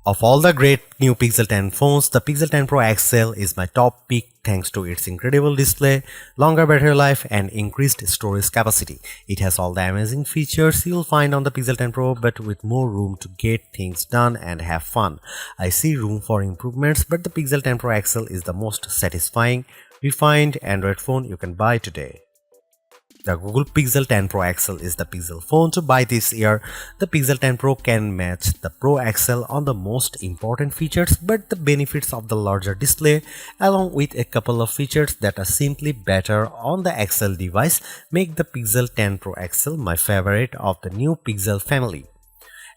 Of all the great new Pixel 10 phones, the Pixel 10 Pro XL is my top pick thanks to its incredible display, longer battery life and increased storage capacity. It has all the amazing features you'll find on the Pixel 10 Pro but with more room to get things done and have fun. I see room for improvements, but the Pixel 10 Pro XL is the most satisfying, refined Android phone you can buy today. The Google Pixel 10 Pro XL is the Pixel phone to buy this year. The Pixel 10 Pro can match the Pro XL on the most important features, but the benefits of the larger display, along with a couple of features that are simply better on the XL device, make the Pixel 10 Pro XL my favorite of the new Pixel family,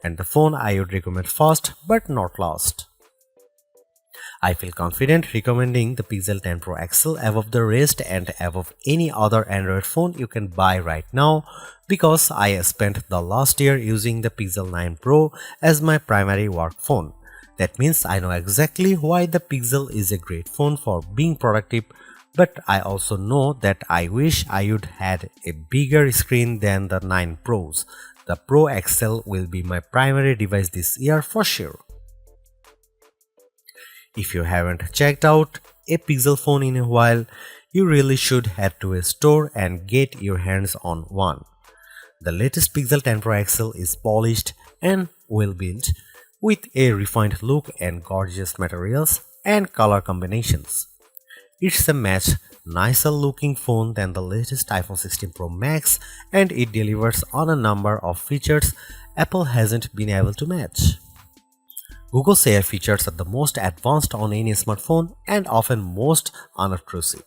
and the phone I would recommend first but not last. I feel confident recommending the Pixel 10 Pro XL above the rest and above any other Android phone you can buy right now because I spent the last year using the Pixel 9 Pro as my primary work phone. That means I know exactly why the Pixel is a great phone for being productive, but I also know that I wish I would had a bigger screen than the 9 Pros. The Pro XL will be my primary device this year for sure. If you haven't checked out a Pixel phone in a while, you really should head to a store and get your hands on one. The latest Pixel 10 Pro XL is polished and well built with a refined look and gorgeous materials and color combinations. It's a much nicer looking phone than the latest iPhone 16 Pro Max, and it delivers on a number of features Apple hasn't been able to match. Google's AI features are the most advanced on any smartphone and often most unobtrusive.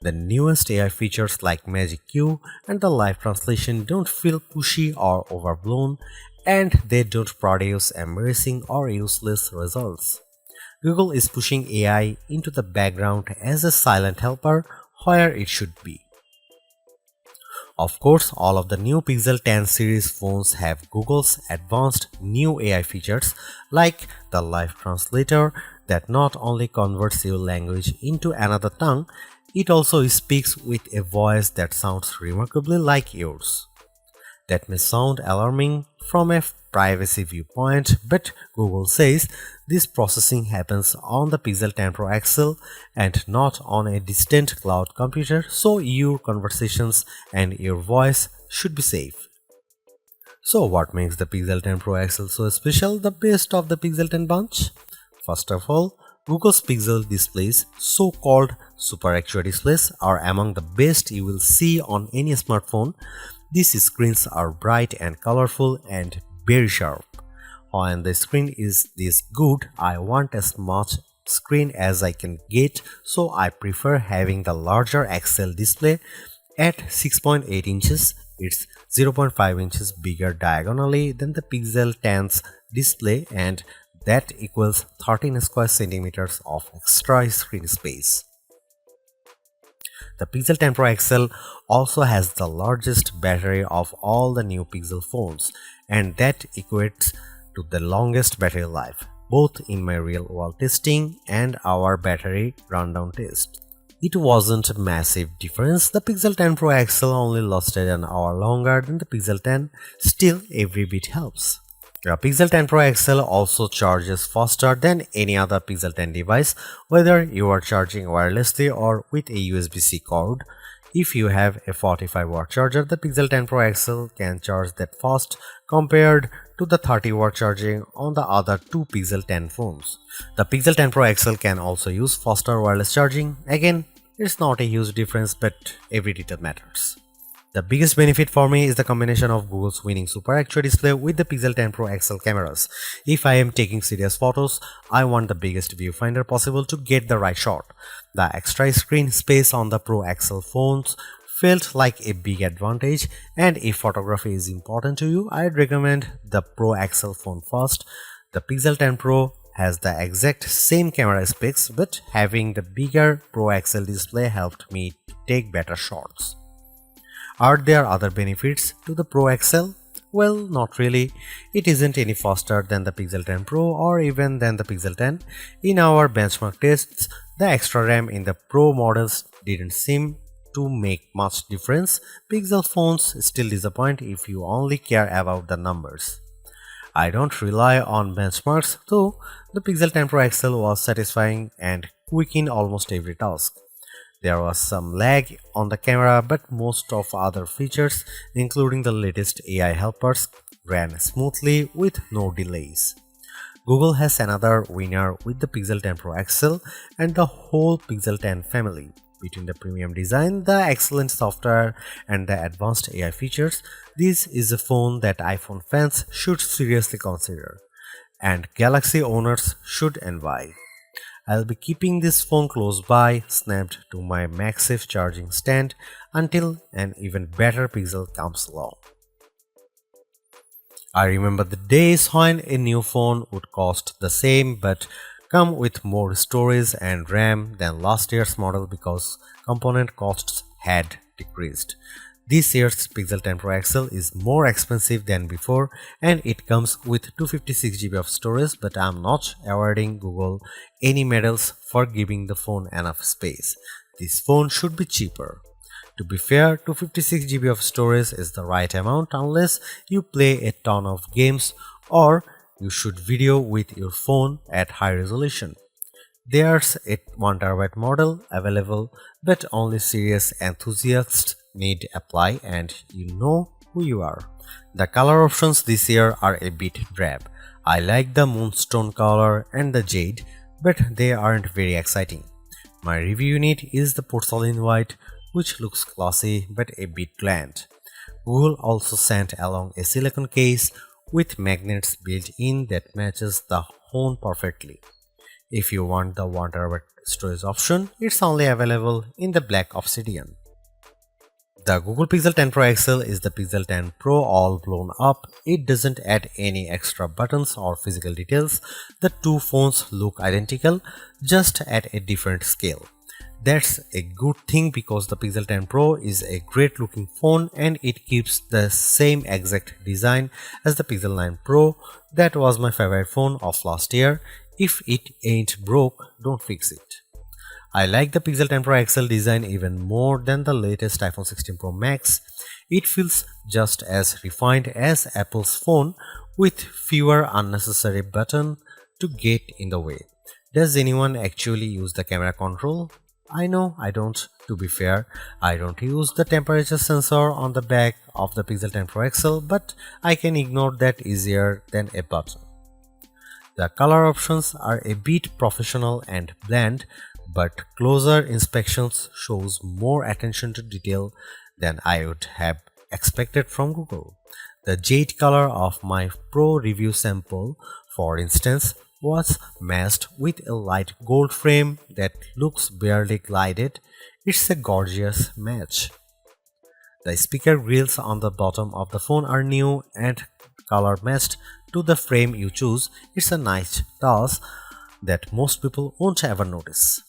The newest AI features like Magic Q and the live translation don't feel pushy or overblown, and they don't produce embarrassing or useless results. Google is pushing AI into the background as a silent helper where it should be. Of course, all of the new Pixel 10 series phones have Google's advanced new AI features like the live translator that not only converts your language into another tongue, it also speaks with a voice that sounds remarkably like yours. That may sound alarming from a privacy viewpoint, but Google says this processing happens on the Pixel 10 Pro XL and not on a distant cloud computer, so your conversations and your voice should be safe. So what makes the Pixel 10 Pro XL so special, the best of the Pixel 10 bunch? First of all, Google's Pixel displays, so-called Super Actua displays, are among the best you will see on any smartphone. These screens are bright and colorful and very sharp. When the screen is this good, I want as much screen as I can get, so I prefer having the larger XL display at 6.8 inches. It's 0.5 inches bigger diagonally than the Pixel 10's display, and that equals 13 square centimeters of extra screen space. The Pixel 10 Pro XL also has the largest battery of all the new Pixel phones, and that equates to the longest battery life, both in my real-world testing and our battery rundown test. It wasn't a massive difference. The Pixel 10 Pro XL only lasted an hour longer than the Pixel 10, still every bit helps. The Pixel 10 Pro XL also charges faster than any other Pixel 10 device, whether you are charging wirelessly or with a USB-C cord. If you have a 45-watt charger, the Pixel 10 Pro XL can charge that fast compared to the 30-watt charging on the other two Pixel 10 phones. The Pixel 10 Pro XL can also use faster wireless charging. Again, it's not a huge difference, but every detail matters. The biggest benefit for me is the combination of Google's winning Super Actua display with the Pixel 10 Pro XL cameras. If I am taking serious photos, I want the biggest viewfinder possible to get the right shot. The extra screen space on the Pro XL phones felt like a big advantage, and if photography is important to you, I'd recommend the Pro XL phone first. The Pixel 10 Pro has the exact same camera specs, but having the bigger Pro XL display helped me to take better shots. Are there other benefits to the Pro XL? Well, not really. It isn't any faster than the Pixel 10 Pro or even than the Pixel 10. In our benchmark tests, the extra RAM in the Pro models didn't seem to make much difference. Pixel phones still disappoint if you only care about the numbers. I don't rely on benchmarks, though the Pixel 10 Pro XL was satisfying and quick in almost every task. There was some lag on the camera, but most of other features, including the latest AI helpers, ran smoothly with no delays. Google has another winner with the Pixel 10 Pro XL and the whole Pixel 10 family. Between the premium design, the excellent software, and the advanced AI features, this is a phone that iPhone fans should seriously consider, and Galaxy owners should envy. I'll be keeping this phone close by, snapped to my MagSafe charging stand until an even better Pixel comes along. I remember the days when a new phone would cost the same but come with more storage and RAM than last year's model because component costs had decreased. This year's Pixel 10 Pro XL is more expensive than before and it comes with 256 GB of storage, but I'm not awarding Google any medals for giving the phone enough space. This phone should be cheaper. To be fair, 256 GB of storage is the right amount unless you play a ton of games or you shoot video with your phone at high resolution. There's a 1TB model available, but only serious enthusiasts need apply, and you know who you are. The color options this year are a bit drab. I like the moonstone color and the jade, but they aren't very exciting. My review unit is the porcelain white, which looks classy but a bit bland. Google also sent along a silicone case with magnets built in that matches the phone perfectly. If you want the 1TB storage option, it's only available in the black obsidian. The Google Pixel 10 Pro XL is the Pixel 10 Pro all blown up. It doesn't add any extra buttons or physical details. The two phones look identical, just at a different scale. That's a good thing because the Pixel 10 Pro is a great looking phone and it keeps the same exact design as the Pixel 9 Pro. That was my favorite phone of last year. If it ain't broke, don't fix it. I like the Pixel 10 Pro XL design even more than the latest iPhone 16 Pro Max. It feels just as refined as Apple's phone with fewer unnecessary buttons to get in the way. Does anyone actually use the camera control? I know I don't. To be fair, I don't use the temperature sensor on the back of the Pixel 10 Pro XL, but I can ignore that easier than a button. The color options are a bit professional and bland, but closer inspections shows more attention to detail than I would have expected from Google. The jade color of my Pro review sample, for instance, was matched with a light gold frame that looks barely glided. It's a gorgeous match. The speaker grills on the bottom of the phone are new and color matched to the frame you choose. It's a nice touch that most people won't ever notice.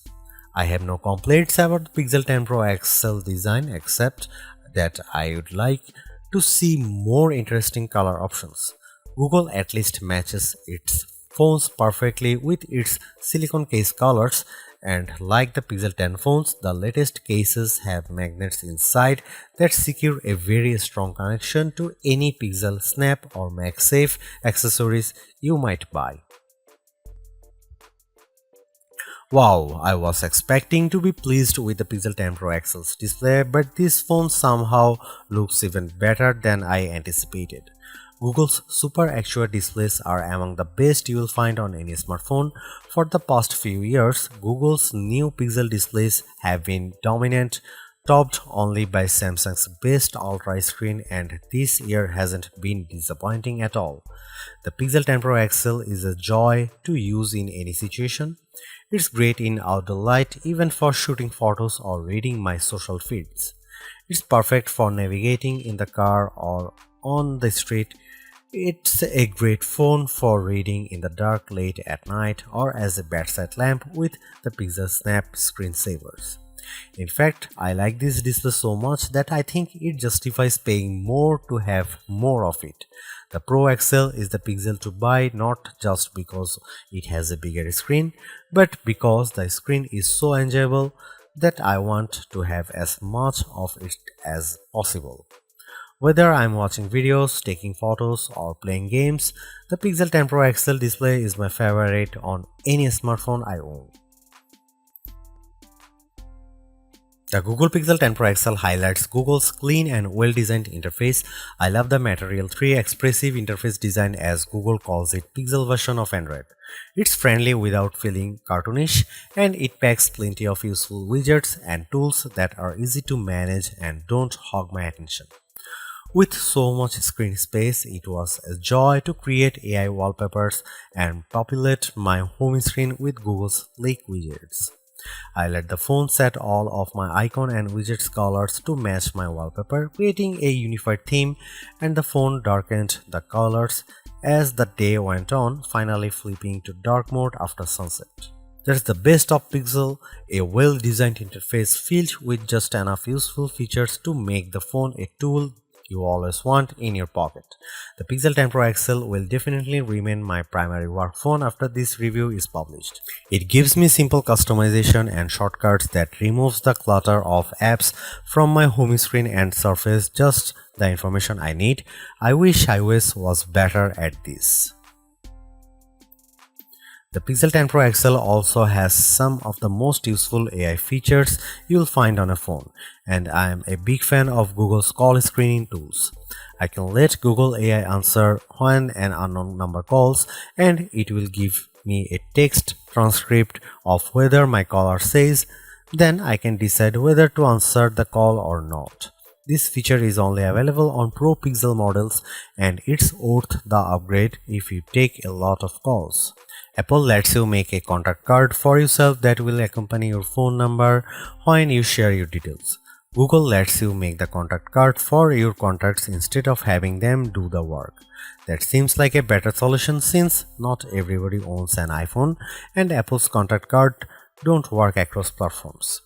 I have no complaints about the Pixel 10 Pro XL design except that I would like to see more interesting color options. Google at least matches its phones perfectly with its silicone case colors, and like the Pixel 10 phones, the latest cases have magnets inside that secure a very strong connection to any Pixel Snap or MagSafe accessories you might buy. Wow, I was expecting to be pleased with the Pixel 10 Pro XL's display, but this phone somehow looks even better than I anticipated. Google's Super Actua displays are among the best you will find on any smartphone. For the past few years, Google's new Pixel displays have been dominant, topped only by Samsung's best Ultra screen, and this year hasn't been disappointing at all. The Pixel 10 Pro XL is a joy to use in any situation. It's great in outdoor light, even for shooting photos or reading my social feeds. It's perfect for navigating in the car or on the street. It's a great phone for reading in the dark late at night or as a bedside lamp with the Pixel Snap screensavers. In fact, I like this display so much that I think it justifies paying more to have more of it. The Pro XL is the Pixel to buy not just because it has a bigger screen, but because the screen is so enjoyable that I want to have as much of it as possible. Whether I'm watching videos, taking photos, or playing games, the Pixel 10 Pro XL display is my favorite on any smartphone I own. The Google Pixel 10 Pro XL highlights Google's clean and well-designed interface. I love the Material 3 expressive interface design, as Google calls it Pixel version of Android. It's friendly without feeling cartoonish, and it packs plenty of useful widgets and tools that are easy to manage and don't hog my attention. With so much screen space, it was a joy to create AI wallpapers and populate my home screen with Google's sleek widgets. I let the phone set all of my icon and widgets colors to match my wallpaper, creating a unified theme, and the phone darkened the colors as the day went on, finally flipping to dark mode after sunset. That's the best of Pixel, a well-designed interface filled with just enough useful features to make the phone a tool you always want in your pocket. The Pixel 10 Pro XL will definitely remain my primary work phone after this review is published. It gives me simple customization and shortcuts that removes the clutter of apps from my home screen and surface just the information I need. I wish iOS was better at this. The Pixel 10 Pro XL also has some of the most useful AI features you'll find on a phone, and I am a big fan of Google's call screening tools. I can let Google AI answer when an unknown number calls, and it will give me a text transcript of whether my caller says, then I can decide whether to answer the call or not. This feature is only available on Pro Pixel models, and it's worth the upgrade if you take a lot of calls. Apple lets you make a contact card for yourself that will accompany your phone number when you share your details. Google lets you make the contact card for your contacts instead of having them do the work. That seems like a better solution since not everybody owns an iPhone and Apple's contact card don't work across platforms.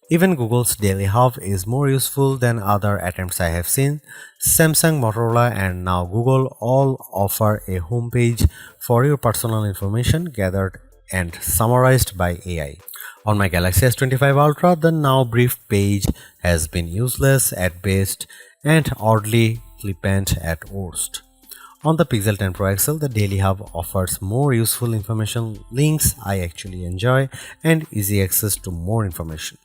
Even Google's Daily Hub is more useful than other attempts I have seen. Samsung, Motorola, and now Google all offer a homepage for your personal information gathered and summarized by AI. On my Galaxy S25 Ultra, the now brief page has been useless at best and oddly flippant at worst. On the Pixel 10 Pro XL, the Daily Hub offers more useful information, links I actually enjoy, and easy access to more information.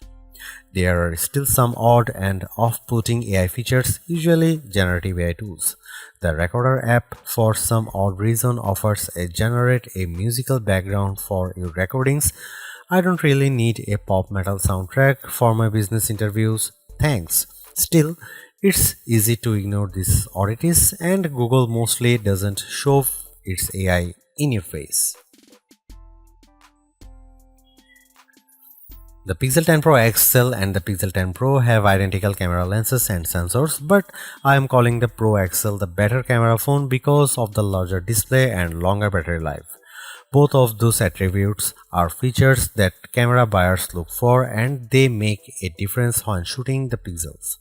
There are still some odd and off-putting AI features, usually generative AI tools. The Recorder app, for some odd reason, offers a generate a musical background for your recordings. I don't really need a pop metal soundtrack for my business interviews. Thanks. Still, it's easy to ignore these oddities, and Google mostly doesn't shove its AI in your face. The Pixel 10 Pro XL and the Pixel 10 Pro have identical camera lenses and sensors, but I am calling the Pro XL the better camera phone because of the larger display and longer battery life. Both of those attributes are features that camera buyers look for, and they make a difference when shooting the pixels.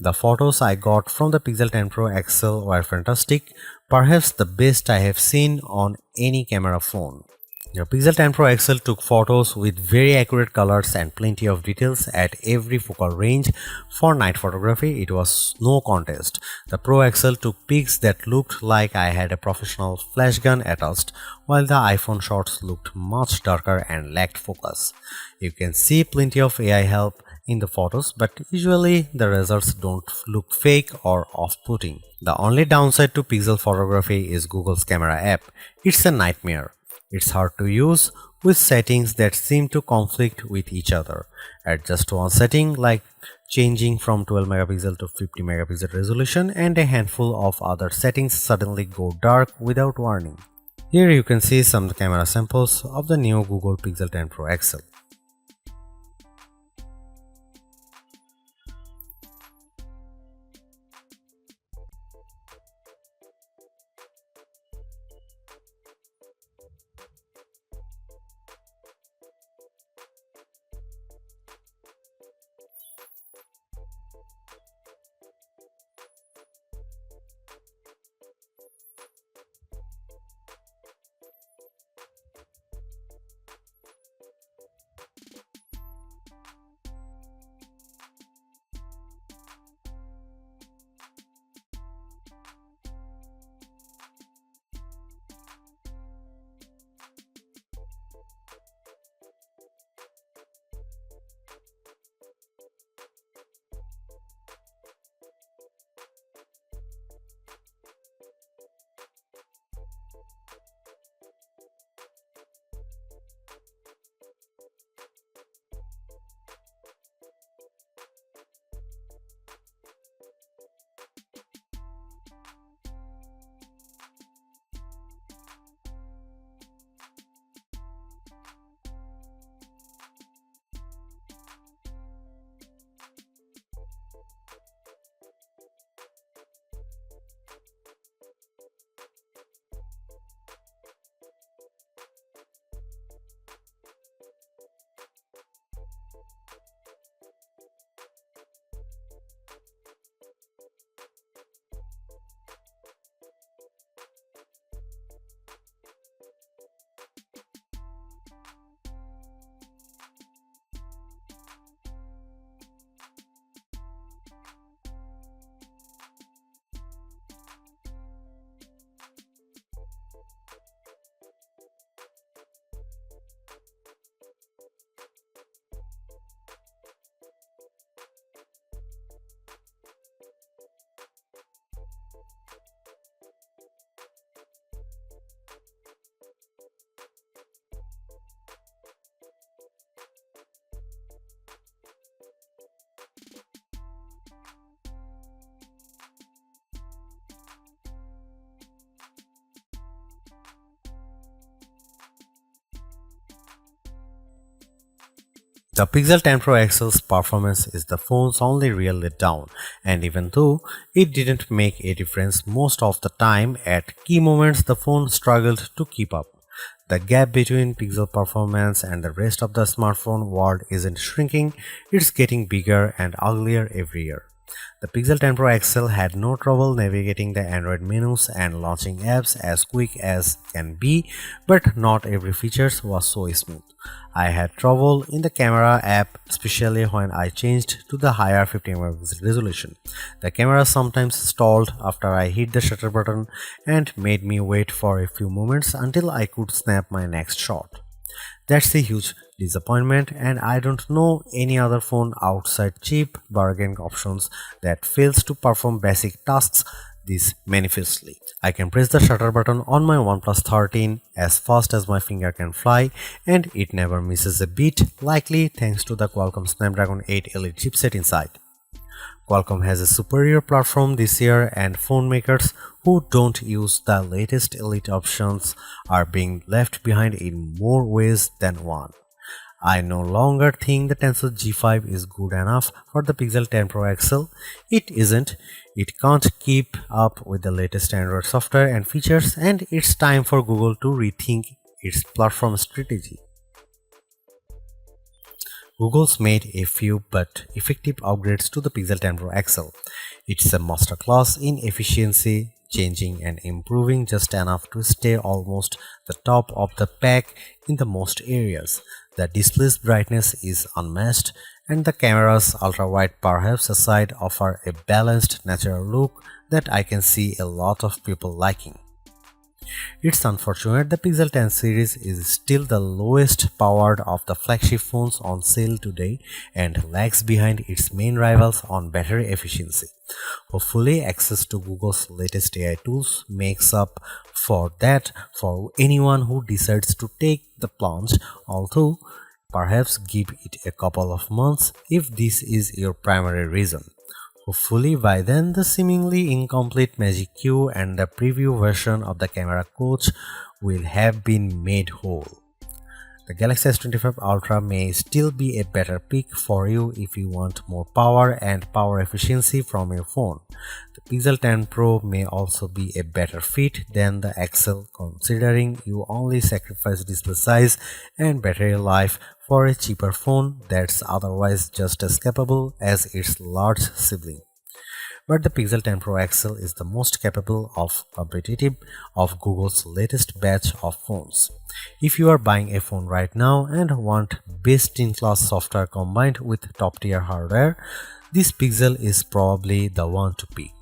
The photos I got from the Pixel 10 Pro XL were fantastic, perhaps the best I have seen on any camera phone. The Pixel 10 Pro XL took photos with very accurate colors and plenty of details at every focal range. For night photography, it was no contest. The Pro XL took pics that looked like I had a professional flash gun attached, while the iPhone shots looked much darker and lacked focus. You can see plenty of AI help in the photos, but usually the results don't look fake or off-putting. The only downside to Pixel photography is Google's camera app. It's a nightmare. It's hard to use with settings that seem to conflict with each other. Adjust one setting like changing from 12 megapixel to 50 megapixel resolution, and a handful of other settings suddenly go dark without warning. Here you can see some camera samples of the new Google Pixel 10 Pro XL. The Pixel 10 Pro XL's performance is the phone's only real letdown, and even though it didn't make a difference most of the time, at key moments the phone struggled to keep up. The gap between Pixel performance and the rest of the smartphone world isn't shrinking, it's getting bigger and uglier every year. The Pixel 10 Pro XL had no trouble navigating the Android menus and launching apps as quick as can be, but not every feature was so smooth. I had trouble in the camera app, especially when I changed to the higher 50 megapixel resolution. The camera sometimes stalled after I hit the shutter button and made me wait for a few moments until I could snap my next shot. That's a huge disappointment, and I don't know any other phone outside cheap bargain options that fails to perform basic tasks this manifestly. I can press the shutter button on my OnePlus 13 as fast as my finger can fly, and it never misses a beat, likely thanks to the Qualcomm Snapdragon 8 Elite chipset inside. Qualcomm has a superior platform this year, and phone makers who don't use the latest Elite options are being left behind in more ways than one. I no longer think the Tensor G5 is good enough for the Pixel 10 Pro XL. It isn't. It can't keep up with the latest Android software and features, and it's time for Google to rethink its platform strategy. Google's made a few but effective upgrades to the Pixel 10 Pro XL. It's a masterclass in efficiency, changing and improving just enough to stay almost the top of the pack in the most areas. The display's brightness is unmatched, and the camera's ultra-wide perhaps aside offer a balanced natural look that I can see a lot of people liking. It's unfortunate the Pixel 10 series is still the lowest powered of the flagship phones on sale today and lags behind its main rivals on battery efficiency. Hopefully, access to Google's latest AI tools makes up for that for anyone who decides to take the plunge, although perhaps give it a couple of months if this is your primary reason. Hopefully by then the seemingly incomplete Magic Q and the preview version of the camera coach will have been made whole. The Galaxy S25 Ultra may still be a better pick for you if you want more power and power efficiency from your phone. The Pixel 10 Pro may also be a better fit than the XL, considering you only sacrifice display size and battery life for a cheaper phone that's otherwise just as capable as its large sibling. But the Pixel 10 Pro XL is the most capable of competitive of Google's latest batch of phones. If you are buying a phone right now and want best-in-class software combined with top-tier hardware, this Pixel is probably the one to pick.